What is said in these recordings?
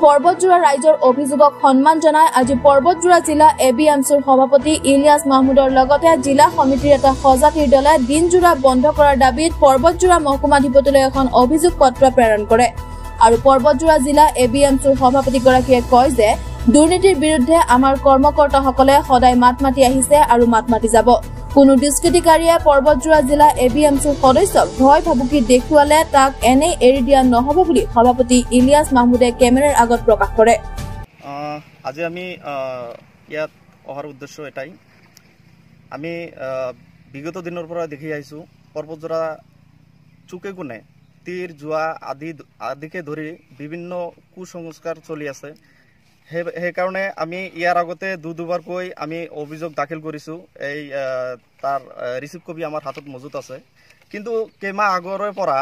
পৰ্বতজোৰা ৰাইজৰ অভিযোগক সন্মান জনাই আজি পৰ্বতজোৰা জিলা এবিএমচিৰ সভাপতি ইলিয়াছ মাহমুদৰ লগতে জিলা সমিতিৰ এটা সজাতিৰ দলে দিনজোৰা বন্ধ কৰাৰ দাবীত পৰ্বতজোৰা মহকুমাধিপতিলৈ এখন অভিযোগ পত্ৰ প্ৰেৰণ কৰে আৰু পৰ্বতজোৰা জিলা এবিএমচিৰ সভাপতিগৰাকীয়ে কয় যে দুৰ্নীতিৰ বিৰুদ্ধে আমাৰ কৰ্মকৰ্তাসকলে সদায় মাত মাতি আহিছে আৰু মাত মাতি যাব। কোনো দুষ্কৃতিকাৰীয়ে পৰ্বতজোৰা জিলা এবিএমচিৰ সদস্যক ভয় ভাবুকি দেখুৱালে তাক এনে এৰি দিয়া নহব বুলি সভাপতি ইলিয়াছ মাহমুদে কেমেৰাৰ আগত প্ৰকাশ কৰে। আজি আমি ইয়াত অহাৰ উদ্দেশ্য এটাই, আমি বিগত দিনৰ পৰা দেখি আহিছো পৰ্বতজোৰা চুকে কোণে তীৰ জোৱা আদিকে ধৰি বিভিন্ন কুসংস্কাৰ চলি আছে। সেইকাৰণে আমি ইয়াৰ আগতে দুবাৰকৈ আমি অভিযোগ দাখিল কৰিছোঁ। এই তাৰ ৰিচিভ কপি আমাৰ হাতত মজুত আছে। কিন্তু কেইমাহ আগৰে পৰা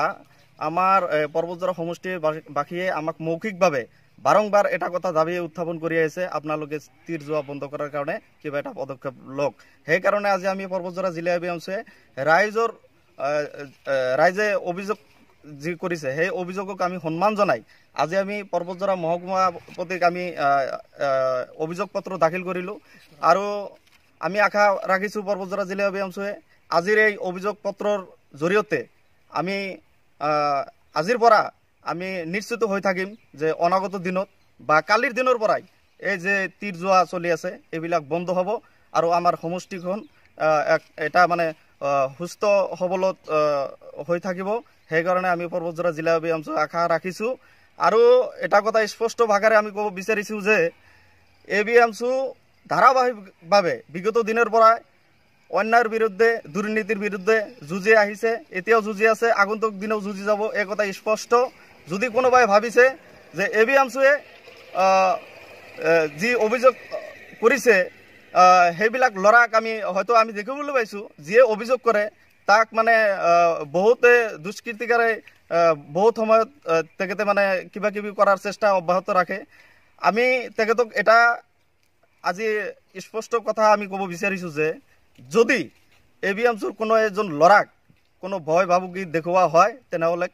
আমাৰ পৰ্বতজোৰা সমষ্টিৰ বাসীয়ে আমাক মৌখিকভাৱে বাৰংবাৰ এটা কথা দাবী উত্থাপন কৰি আহিছে, আপোনালোকে তীৰ জোৱা বন্ধ কৰাৰ কাৰণে কিবা এটা পদক্ষেপ লওক। সেইকাৰণে আজি আমি পৰ্বতজোৰা জিলা এবিএমচিয়ে ৰাইজে অভিযোগ যি কৰিছে সেই অভিযোগক আমি সন্মান জনাই আজি আমি পৰ্বতজোৰা মহকুমাপতিক আমি অভিযোগ পত্ৰ দাখিল কৰিলোঁ আৰু আমি আশা ৰাখিছোঁ পৰ্বতজোৰা জিলা এবিএমচিয়ে আজিৰ এই অভিযোগ পত্ৰৰ জৰিয়তে আমি আজিৰ পৰা আমি নিশ্চিত হৈ থাকিম যে অনাগত দিনত বা কালিৰ দিনৰ পৰাই এই যে তীৰ জোৱা চলি আছে এইবিলাক বন্ধ হ'ব আৰু আমাৰ সমষ্টিখন এটা মানে সুস্থ সবলত হৈ থাকিব। সেইকাৰণে আমি পৰ্বতজোৰা জিলা এবিএমচি আশা ৰাখিছোঁ আৰু এটা কথা স্পষ্ট ভাষাৰে আমি ক'ব বিচাৰিছোঁ যে এবিএমচি ধাৰাবাহিকভাৱে বিগত দিনৰ পৰা অন্যায়ৰ বিৰুদ্ধে দুৰ্নীতিৰ বিৰুদ্ধে যুঁজি আহিছে, এতিয়াও যুঁজি আছে, আগন্তুক দিনেও যুঁজি যাব। এই কথা স্পষ্ট। যদি কোনোবাই ভাবিছে যে এবিএমচিয়ে যি অভিযোগ কৰিছে সেইবিলাক ল'ৰাক হয়তো আমি দেখিবলৈ পাইছোঁ, যিয়ে অভিযোগ কৰে তাক মানে বহুতে দুষ্কৃতিকাৰে বহুত সময়ত তেখেতে মানে কিবা কিবি কৰাৰ চেষ্টা অব্যাহত ৰাখে। আমি তেখেতক এটা আজি স্পষ্ট কথা আমি ক'ব বিচাৰিছোঁ যে যদি এবিএমচিৰ কোনো এজন ল'ৰাক কোনো ভয় ভাবুকি দেখুওৱা হয় তেনেহ'লে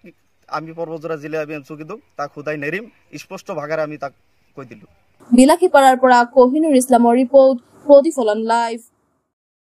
আমি পৰ্বতজোৰা জিলা এবিএমচি কিন্তু তাক সোধাই নেৰিম, স্পষ্ট ভাষাৰে আমি তাক কৈ দিলোঁ। বিলাসীপাৰাৰ পৰা কোহিনুৰ ইছলামৰ ৰিপৰ্ট, প্ৰতিফলন লাইভ।